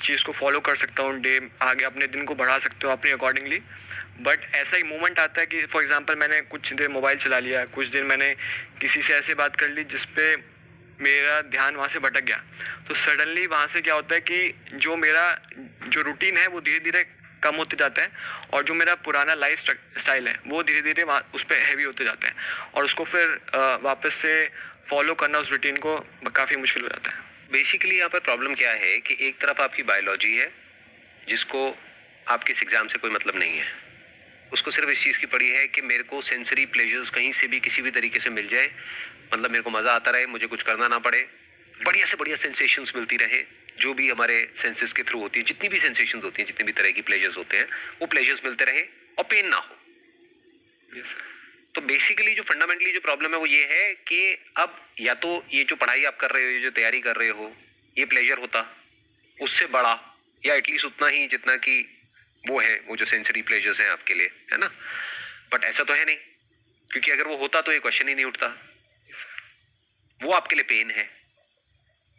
चीज़ को फॉलो कर सकता हूँ, डे आगे अपने दिन को बढ़ा सकते हो अपने अकॉर्डिंगली। बट ऐसा ही मोमेंट आता है कि फॉर एग्जांपल मैंने कुछ देर मोबाइल चला लिया, कुछ देर मैंने किसी से ऐसे बात कर ली जिस पे मेरा ध्यान वहाँ से भटक गया, तो सडनली वहाँ से क्या होता है कि जो मेरा जो रूटीन है वो धीरे धीरे कम होते जाता है, और जो मेरा पुराना लाइफ स्टाइल है वो धीरे धीरे उस पर हैवी होते जाते हैं, और उसको फिर वापस से फॉलो करना उस रूटीन को काफ़ी मुश्किल हो जाता है। बेसिकली यहाँ पर प्रॉब्लम क्या है कि एक तरफ आपकी बायोलॉजी है जिसको आपके इस एग्जाम से कोई मतलब नहीं है, उसको सिर्फ इस चीज़ की पड़ी है कि मेरे को सेंसरी प्लेजर्स कहीं से भी किसी भी तरीके से मिल जाए, मतलब मेरे को मज़ा आता रहे, मुझे कुछ करना ना पड़े, बढ़िया से बढ़िया सेंसेशंस मिलती रहे, जो भी हमारे सेंसेस के थ्रू होती है, जितनी भी सेंसेशंस होती हैं, जितनी भी तरह की प्लेजर्स होते हैं, वो प्लेजर्स मिलते रहे और पेन ना हो। यस। तो बेसिकली जो फंडामेंटली जो प्रॉब्लम है वो ये है कि अब या तो ये जो पढ़ाई आप कर रहे हो, ये जो तैयारी कर रहे हो, ये प्लेजर होता उससे बड़ा या एटलीस्ट उतना ही जितना कि वो है, वो जो सेंसरी प्लेजर्स हैं आपके लिए, है ना। बट ऐसा तो है नहीं, क्योंकि अगर वो होता तो ये क्वेश्चन ही नहीं उठता। वो आपके लिए पेन है,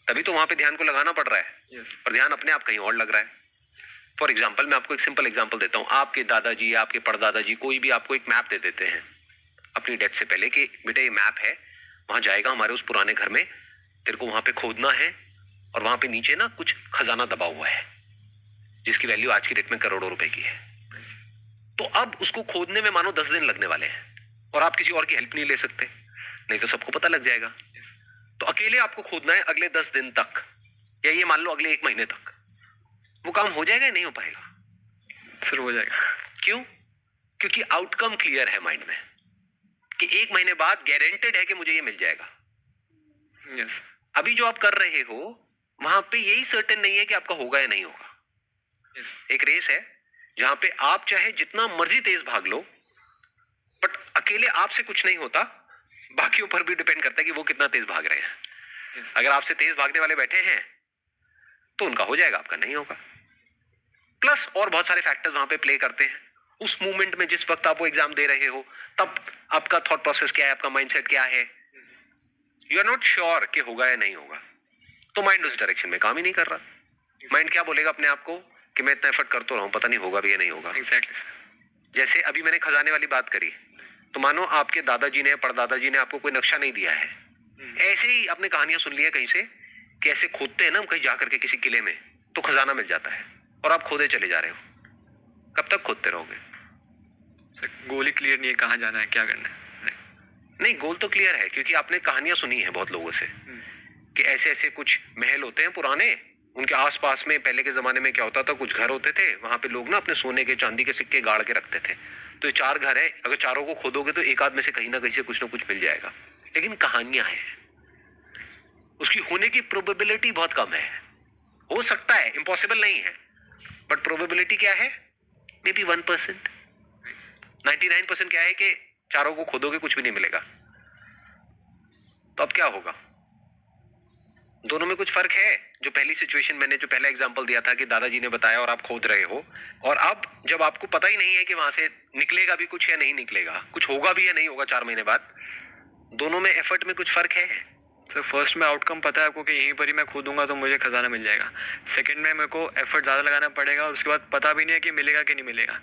तभी तो वहां पे ध्यान को लगाना पड़ रहा है। यस। और ध्यान अपने आप कहीं और लग रहा है। फॉर एग्जाम्पल मैं आपको एक सिंपल एग्जाम्पल देता हूँ। आपके दादाजी, आपके परदादाजी, कोई भी आपको एक मैप दे देते हैं अपनी डेथ से पहले कि बेटा ये मैप है, वहां जाएगा हमारे उस पुराने घर में, तेरे को वहां पे खोदना है, और वहां पे नीचे ना कुछ खजाना दबा हुआ है जिसकी वैल्यू आज की डेट में करोड़ों रुपए की है। तो अब उसको खोदने में मानो 10 दिन लगने वाले हैं, और आप किसी और की हेल्प नहीं ले सकते, नहीं तो सबको पता लग जाएगा। तो अकेले आपको खोदना है अगले 10 दिन तक, या ये मान लो अगले 1 महीने तक। वो काम हो जाएगा या नहीं हो पाएगा? सर हो जाएगा। क्यों? क्योंकि आउटकम क्लियर है माइंड में कि 1 महीने बाद गारंटेड है कि मुझे ये मिल जाएगा। यस। अभी जो आप कर रहे हो वहां पे यही सर्टेन नहीं है कि आपका होगा या नहीं होगा। यस। एक रेस है जहां पे आप चाहे जितना मर्जी तेज भाग लो, बट अकेले आपसे कुछ नहीं होता, बाकियों पर भी डिपेंड करता है कि वो कितना तेज भाग रहे हैं। यस। अगर आपसे तेज भागने वाले बैठे हैं तो उनका हो जाएगा, आपका नहीं होगा। प्लस और बहुत सारे फैक्टर्स वहां पे प्ले करते हैं। उस मोमेंट में जिस वक्त आप वो एग्जाम दे रहे हो, तब आपका थॉट प्रोसेस क्या है, आपका माइंडसेट क्या है, यू आर नॉट श्योर कि होगा या नहीं होगा, तो माइंड उस डायरेक्शन में काम ही नहीं कर रहा। माइंड क्या बोलेगा अपने आप को कि मैं इतना एफर्ट कर तो रहा हूं, पता नहीं होगा भी या नहीं होगा। Exactly sir. जैसे अभी मैंने खजाने वाली बात करी, तो मानो आपके दादाजी ने, परदादाजी ने आपको कोई नक्शा नहीं दिया है, ऐसे ही आपने कहानियां सुन ली है कहीं से कि ऐसे खोदते हैं ना कहीं जाकर के किसी किले में, तो खजाना मिल जाता है, और आप खोदे चले जा रहे हो। कब तक खोदते रहोगे? सर गोल ही क्लियर नहीं है कहाँ जाना है, क्या करना है। नहीं, गोल तो क्लियर है, क्योंकि आपने कहानियां सुनी है बहुत लोगों से कि ऐसे ऐसे कुछ महल होते हैं पुराने, उनके आसपास में पहले के जमाने में क्या होता था, कुछ घर होते थे, वहां पे लोग ना अपने सोने के चांदी के सिक्के गाड़ के रखते थे। तो ये 4 घर है, अगर चारों को खोदोगे तो एक आध में से कहीं ना कहीं से कुछ ना कुछ मिल जाएगा। लेकिन कहानियां हैं, उसकी होने की प्रोबेबिलिटी बहुत कम है। हो सकता है, इम्पॉसिबल नहीं है, बट प्रोबेबिलिटी क्या है? May be 1%। 99% क्या है कि चारों को खोदोगे कुछ भी नहीं मिलेगा। तो अब क्या होगा? दोनों में कुछ फर्क है। जो पहली सिचुएशन मैंने जो पहला एग्जांपल दिया था कि दादाजी ने बताया और आप खोद रहे हो, और अब जब आपको पता ही नहीं है कि वहां से निकलेगा भी कुछ या नहीं निकलेगा, कुछ होगा भी या नहीं होगा 4 महीने बाद, दोनों में एफर्ट में कुछ फर्क है। सर फर्स्ट में आउटकम पता है आपको कि यहीं पर ही मैं खोदूंगा तो मुझे खजाना मिल जाएगा। सेकंड में मेरे को एफर्ट ज़्यादा लगाना पड़ेगा, और उसके बाद पता भी नहीं है कि मिलेगा कि नहीं मिलेगा।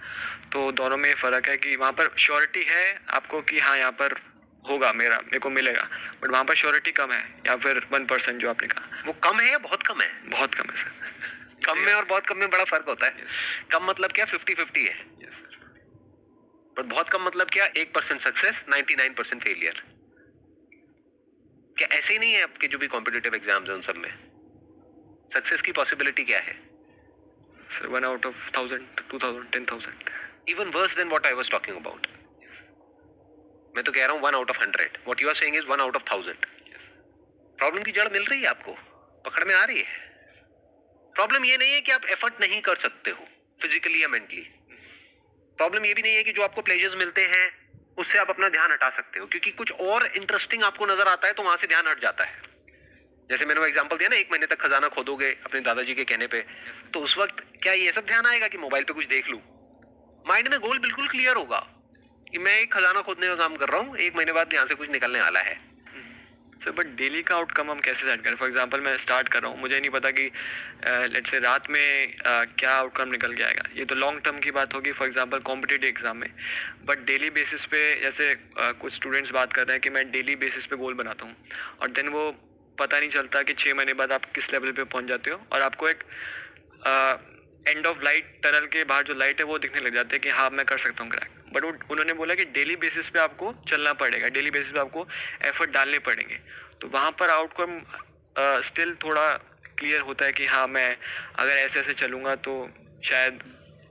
तो दोनों में फ़र्क है कि वहाँ पर श्योरिटी है आपको कि हाँ यहाँ पर होगा, मेरे को मिलेगा, बट वहाँ पर श्योरिटी कम है, या फिर 1% जो आपने कहा। वो कम है या बहुत कम है? बहुत कम है सर। कम में और बहुत कम में बड़ा फर्क होता है। कम मतलब क्या? 50-50 है। Yes sir. और बहुत कम मतलब क्या? 1% सक्सेस, 99% फेलियर। क्या ऐसे ही नहीं है आपके जो भी कॉम्पिटिटिव एग्जाम्स हैं उन सब में? सक्सेस की पॉसिबिलिटी क्या है? Sir 1 out of 1000, 2000, 10,000। Even worse than what I was talking about. मैं तो कह रहा हूँ 1 out of 100। What you are saying is 1 out of 1000। Problem की जड़ मिल रही है आपको, पकड़ में आ रही है। प्रॉब्लम ये नहीं है कि आप एफर्ट नहीं कर सकते हो फिजिकली या मेंटली। प्रॉब्लम ये भी नहीं है कि जो आपको प्लेजर्स मिलते हैं उससे आप अपना ध्यान हटा सकते हो, क्योंकि कुछ और इंटरेस्टिंग आपको नजर आता है तो वहां से ध्यान हट जाता है। जैसे मैंने वो एग्जांपल दिया ना, 1 महीने तक खजाना खोदोगे अपने दादाजी के कहने पे, तो उस वक्त क्या ये सब ध्यान आएगा कि मोबाइल पे कुछ देख लूं? माइंड में गोल बिल्कुल क्लियर होगा कि मैं एक खजाना खोदने का काम कर रहा हूँ, 1 महीने बाद यहाँ से कुछ निकलने वाला है। सर बट डेली का आउटकम हम कैसे सेट करें? फॉर एग्जांपल मैं स्टार्ट कर रहा हूँ, मुझे नहीं पता कि लेट्स से रात में क्या आउटकम निकल के आएगा। ये तो लॉन्ग टर्म की बात होगी फॉर एग्जांपल कॉम्पिटिटिव एग्जाम में। बट डेली बेसिस पे जैसे कुछ स्टूडेंट्स बात कर रहे हैं कि मैं डेली बेसिस पे गोल बनाता हूँ और देन वो पता नहीं चलता कि 6 महीने बाद आप किस लेवल पे पहुँच जाते हो और आपको एक एंड ऑफ लाइट टनल के बाहर जो लाइट है वो दिखने लग जाते हैं कि हाँ मैं कर सकता हूँ क्रैक। बट उन्होंने बोला कि डेली बेसिस पे आपको चलना पड़ेगा, डेली बेसिस पे आपको एफर्ट डालने पड़ेंगे। तो वहाँ पर आउटकम स्टिल थोड़ा क्लियर होता है कि हाँ मैं अगर ऐसे ऐसे चलूँगा तो शायद।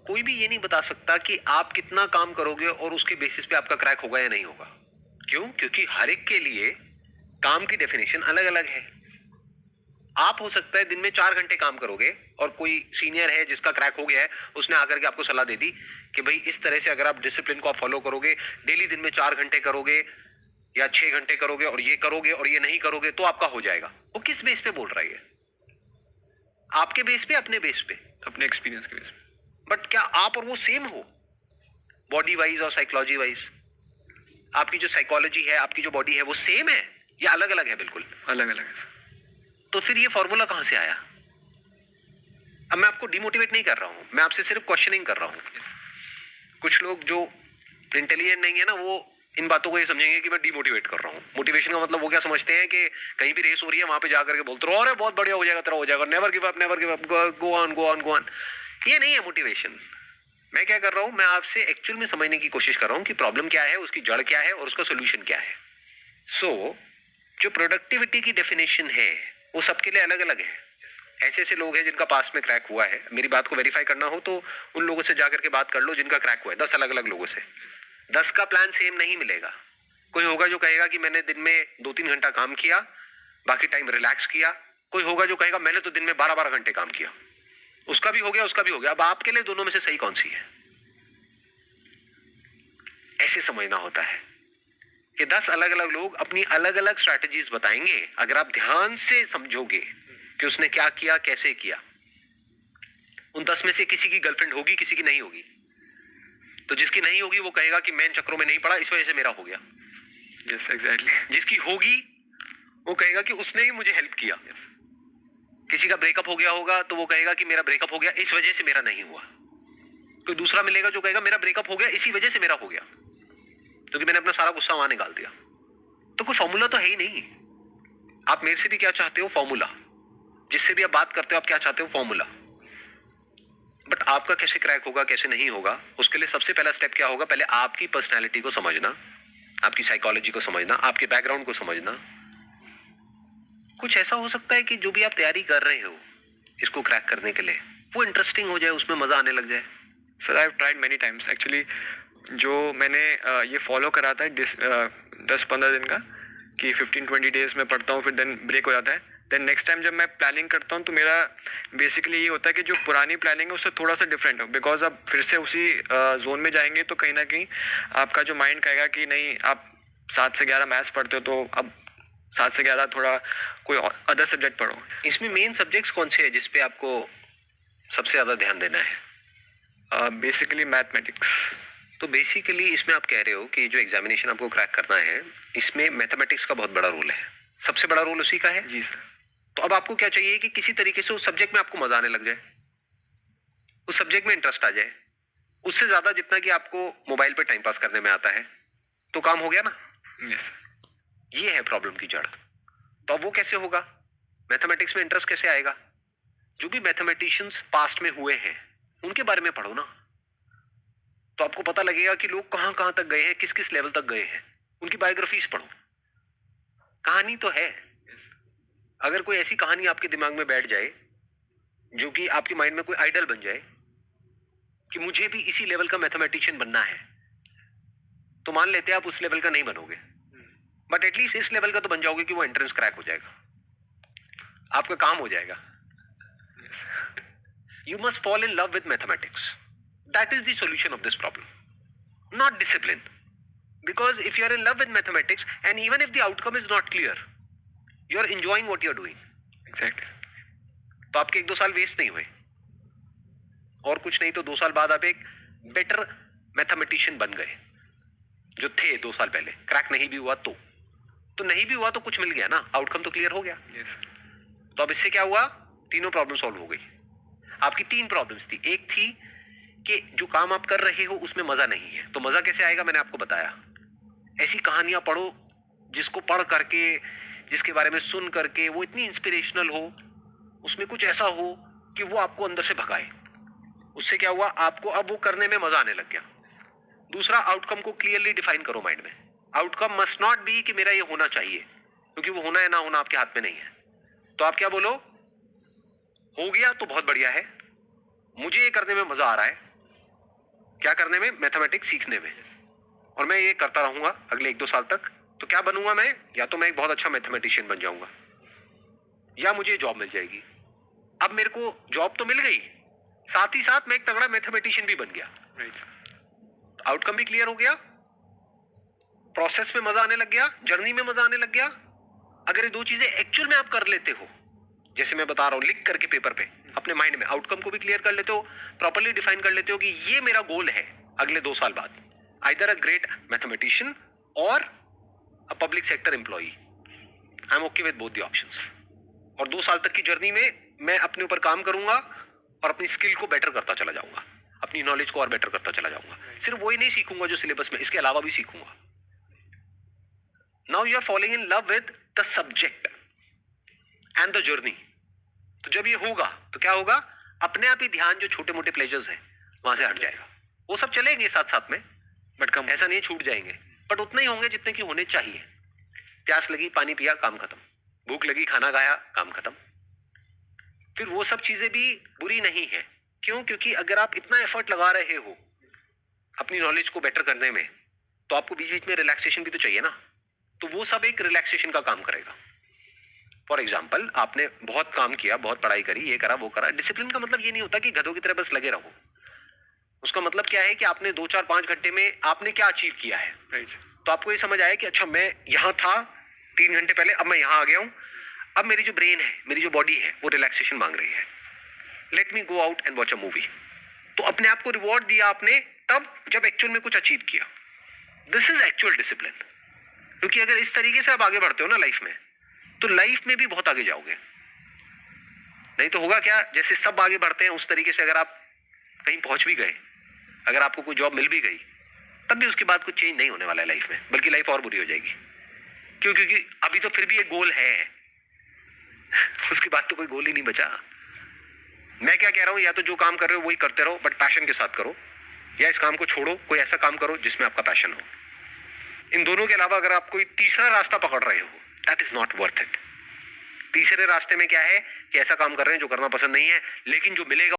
कोई भी ये नहीं बता सकता कि आप कितना काम करोगे और उसके बेसिस पे आपका क्रैक होगा या नहीं होगा। क्यों? क्योंकि हर एक के लिए काम की डेफिनेशन अलग अलग है। आप हो सकता है दिन में 4 घंटे काम करोगे और कोई सीनियर है जिसका क्रैक हो गया है, उसने आकर के आपको सलाह दे दी कि भाई इस तरह से अगर आप डिसिप्लिन को आप फॉलो करोगे, डेली दिन में 4 घंटे करोगे या 6 घंटे करोगे और ये नहीं करोगे तो आपका हो जाएगा। वो किस बेस पे बोल रहा है? आपके बेस पे, अपने बेस पे? अपने एक्सपीरियंस के बेस पे। बट क्या आप और वो सेम हो बॉडी वाइज और साइकोलॉजी वाइज? आपकी जो साइकोलॉजी है, आपकी जो बॉडी है, वो सेम है या अलग अलग है? बिल्कुल अलग अलग है सर। तो फिर ये फॉर्मूला कहां से आया? अब मैं आपको डिमोटिवेट नहीं कर रहा हूं, मैं आपसे सिर्फ क्वेश्चनिंग कर रहा हूं। कुछ लोग जो इंटेलिजेंट नहीं है ना, वो इन बातों को ये समझेंगे कि मैं डिमोटिवेट कर रहा हूं। मोटिवेशन का मतलब वो क्या समझते हैं कि कहीं भी रेस हो रही है वहां पे जाकर के बोलते रहो अरे बहुत बढ़िया हो जाएगा, तेरा हो जाएगा, never give up, go on go on go on. ये नहीं है मोटिवेशन। मैं क्या कर रहा हूं, मैं आपसे एक्चुअल में समझने की कोशिश कर रहा हूं कि प्रॉब्लम क्या है, उसकी जड़ क्या है और उसका सोल्यूशन क्या है। जो प्रोडक्टिविटी की डेफिनेशन है वो सबके लिए अलग अलग है। ऐसे ऐसे लोग हैं जिनका पास में क्रैक हुआ है। मेरी बात को वेरीफाई करना हो तो उन लोगों से जाकर के बात कर लो जिनका क्रैक हुआ है। 10 अलग अलग लोगों से, 10 का प्लान सेम नहीं मिलेगा। कोई होगा जो कहेगा कि मैंने दिन में 2-3 घंटा काम किया, बाकी टाइम रिलैक्स किया। कोई होगा जो कहेगा मैंने तो दिन में 12-12 घंटे काम किया। उसका भी हो गया, उसका भी हो गया। अब आपके लिए दोनों में से सही कौन सी है? ऐसे समझना होता है कि 10 अलग अलग लोग अपनी अलग अलग स्ट्रैटेजीज बताएंगे। अगर आप ध्यान से समझोगे कि उसने क्या किया, कैसे किया। उन 10 में से किसी की गर्लफ्रेंड होगी, किसी की नहीं होगी। तो जिसकी नहीं होगी वो कहेगा कि मैं इन चक्रों में नहीं पड़ा, इस वजह से मेरा हो गया। Yes exactly. जिसकी होगी वो कहेगा कि उसने ही मुझे हेल्प किया। किसी का ब्रेकअप हो गया होगा तो वो कहेगा कि मेरा ब्रेकअप हो गया, इस वजह से मेरा नहीं हुआ। कोई दूसरा मिलेगा जो कहेगा मेरा ब्रेकअप हो गया, इसी वजह से मेरा हो गया, क्योंकि मैंने अपना सारा गुस्सा वहां निकाल दिया। तो कोई फॉर्मूला तो है ही नहीं। आप मेरे से भी क्या चाहते हो? फॉर्मूला। जिससे भी आप बात करते हो आप क्या चाहते हो? फॉर्मूला। बट आपका कैसे क्रैक होगा, कैसे नहीं होगा, उसके लिए सबसे पहला स्टेप क्या होगा? पहले आपकी पर्सनैलिटी को समझना, आपकी साइकोलॉजी को समझना, आपके बैकग्राउंड को समझना। कुछ ऐसा हो सकता है कि जो भी आप तैयारी कर रहे हो इसको क्रैक करने के लिए, वो इंटरेस्टिंग हो जाए, उसमें मजा आने लग जाए। Sir I have tried many times actually. जो मैंने ये फॉलो करा था 10-15 दिन का कि 15-20 डेज में पढ़ता हूँ, फिर देन ब्रेक हो जाता है। देन नेक्स्ट टाइम जब मैं प्लानिंग करता हूँ तो मेरा बेसिकली ये होता है कि जो पुरानी प्लानिंग है उससे थोड़ा सा डिफरेंट हो, बिकॉज अब फिर से उसी जोन में जाएंगे तो कहीं ना कहीं आपका जो माइंड कहेगा कि नहीं आप 7 से 11 मैथ्स पढ़ते हो तो अब 7 से 11 थोड़ा कोई अदर सब्जेक्ट पढ़ो। इसमें मेन सब्जेक्ट्स कौन से हैं जिसपे आपको सबसे ज्यादा ध्यान देना है? Basically mathematics. तो बेसिकली इसमें आप कह रहे हो कि जो एग्जामिनेशन आपको क्रैक करना है इसमें मैथमेटिक्स का बहुत बड़ा रोल है, सबसे बड़ा रोल उसी का है। जी सर। तो अब आपको क्या चाहिए कि किसी तरीके से उस सब्जेक्ट में आपको मजा आने लग जाए, उस सब्जेक्ट में इंटरेस्ट आ जाए। उससे ज्यादा जितना कि आपको मोबाइल पे टाइम पास करने में आता है तो काम हो गया ना। यस। ये है प्रॉब्लम की जड़। तो अब वो कैसे होगा? मैथमेटिक्स में इंटरेस्ट कैसे आएगा? जो भी मैथमेटिशियंस पास्ट में हुए हैं उनके बारे में पढ़ो ना, तो आपको पता लगेगा कि लोग कहां कहां तक गए हैं, किस किस लेवल तक गए हैं। उनकी बायोग्राफीज पढ़ो। कहानी तो है। अगर कोई ऐसी कहानी आपके दिमाग में बैठ जाए जो कि आपके माइंड में कोई आइडल बन जाए कि मुझे भी इसी लेवल का मैथमेटिशियन बनना है, तो मान लेते हैं आप उस लेवल का नहीं बनोगे, बट एटलीस्ट इस लेवल का तो बन जाओगे कि वो एंट्रेंस क्रैक हो जाएगा, आपका काम हो जाएगा। You must fall in love with mathematics. That is the solution of this problem, not discipline. Because if you are in love with mathematics and even if the outcome is not clear, you are enjoying what you are doing. Exactly. तो आपके 1-2 साल waste नहीं हुए, और कुछ नहीं तो 2 साल बाद आप एक बेटर मैथमेटिशियन बन गए जो थे 2 साल पहले। क्रैक नहीं भी हुआ तो तो नहीं भी हुआ तो कुछ मिल गया ना, आउटकम तो क्लियर हो गया। यस। तो अब इससे क्या हुआ, तीनों प्रॉब्लम सॉल्व हो गई। आपकी 3 प्रॉब्लम्स थी। एक थी कि जो काम आप कर रहे हो उसमें मजा नहीं है, तो मजा कैसे आएगा, मैंने आपको बताया। ऐसी कहानियां पढ़ो जिसको पढ़ करके, जिसके बारे में सुन करके वो इतनी इंस्पिरेशनल हो, उसमें कुछ ऐसा हो कि वो आपको अंदर से भगाए। उससे क्या हुआ, आपको अब वो करने में मजा आने लग गया। दूसरा, आउटकम को क्लियरली डिफाइन करो माइंड में। आउटकम मस्ट नॉट बी कि मेरा ये होना चाहिए, क्योंकि वो होना है ना होना आपके हाथ में नहीं है। तो आप क्या बोलो, हो गया तो बहुत बढ़िया है, मुझे ये करने में मजा आ रहा है। क्या करने में, मैथमेटिक्स सीखने में, और मैं ये करता रहूंगा अगले 1-2 साल तक। तो क्या बनूंगा मैं, या तो मैं एक बहुत अच्छा मैथमेटिशियन बन जाऊंगा, या मुझे जॉब मिल जाएगी। अब मेरे को जॉब तो मिल गई, साथ ही साथ मैं एक तगड़ा मैथमेटिशियन भी बन गया। राइट। आउटकम भी क्लियर हो गया, प्रोसेस में मजा आने लग गया, जर्नी में मजा आने लग गया। अगर ये 2 चीजें एक्चुअल में आप कर लेते हो, जैसे मैं बता रहा हूं लिख करके पेपर पे अपने माइंड में, आउटकम को भी क्लियर कर लेते हो, प्रॉपर्ली डिफाइन कर लेते हो कि ये मेरा गोल है अगले 2 साल बाद, आइदर अ ग्रेट मैथमेटिशियन और a public sector employee. I am okay with both the options. और 2 साल तक की जर्नी में मैं अपने ऊपर काम करूंगा और अपनी स्किल को बेटर करता चला जाऊंगा, अपनी नॉलेज को और बेटर करता चला जाऊंगा। सिर्फ वही नहीं सीखूंगा जो सिलेबस में, इसके अलावा भी सीखूंगा। Now you are following in love with the subject and the journey. तो जब ये होगा तो क्या होगा, अपने आप ही ध्यान जो छोटे मोटे प्लेजर्स हैं वहां से हट जाएगा। वो सब चलेंगे साथ साथ में, बट कम ऐसा नहीं छूट जाएंगे, बट उतने ही होंगे जितने की होने चाहिए। प्यास लगी पानी पिया, काम खत्म। भूख लगी खाना खाया, काम खत्म। फिर वो सब चीजें भी बुरी नहीं है। क्यों, क्योंकि अगर आप इतना एफर्ट लगा रहे हो अपनी नॉलेज को बेटर करने में, तो आपको बीच बीच में रिलैक्सेशन भी तो चाहिए ना। तो वो सब एक रिलैक्सेशन का काम करेगा। फॉर एग्जाम्पल, आपने बहुत काम किया, बहुत पढ़ाई करी, ये करा वो करा। डिसिप्लिन का मतलब ये नहीं होता कि गधों की तरह बस लगे रहो। उसका मतलब क्या है कि आपने 2, 4, 5 घंटे में आपने क्या अचीव किया है। राइट। तो आपको ये समझ आया कि अच्छा मैं यहाँ था 3 घंटे पहले, अब मैं यहाँ आ गया हूँ। अब मेरी जो ब्रेन है, मेरी जो बॉडी है, वो रिलैक्सेशन मांग रही है। Let me go out and watch a movie. तो अपने आप को रिवॉर्ड दिया आपने तब जब एक्चुअल में कुछ अचीव किया। This is actual discipline. क्योंकि अगर इस तरीके से आप आगे बढ़ते हो ना लाइफ में, तो लाइफ में भी बहुत आगे जाओगे। नहीं तो होगा क्या, जैसे सब आगे बढ़ते हैं उस तरीके से अगर आप कहीं पहुंच भी गए, अगर आपको कोई जॉब मिल भी गई, तब भी उसके बाद कुछ चेंज नहीं होने वाला है लाइफ में, बल्कि लाइफ और बुरी हो जाएगी। क्यों, क्योंकि अभी तो फिर भी एक गोल है उसके बाद तो कोई गोल ही नहीं बचा। मैं क्या कह रहा हूं, या तो जो काम कर रहे हो वही करते रहो, बट पैशन के साथ करो, या इस काम को छोड़ो, कोई ऐसा काम करो जिसमें आपका पैशन हो। इन दोनों के अलावा अगर आप कोई तीसरा रास्ता पकड़ रहे हो, that is not worth it. तीसरे रास्ते में क्या है कि ऐसा काम कर रहे हैं जो करना पसंद नहीं है, लेकिन जो मिलेगा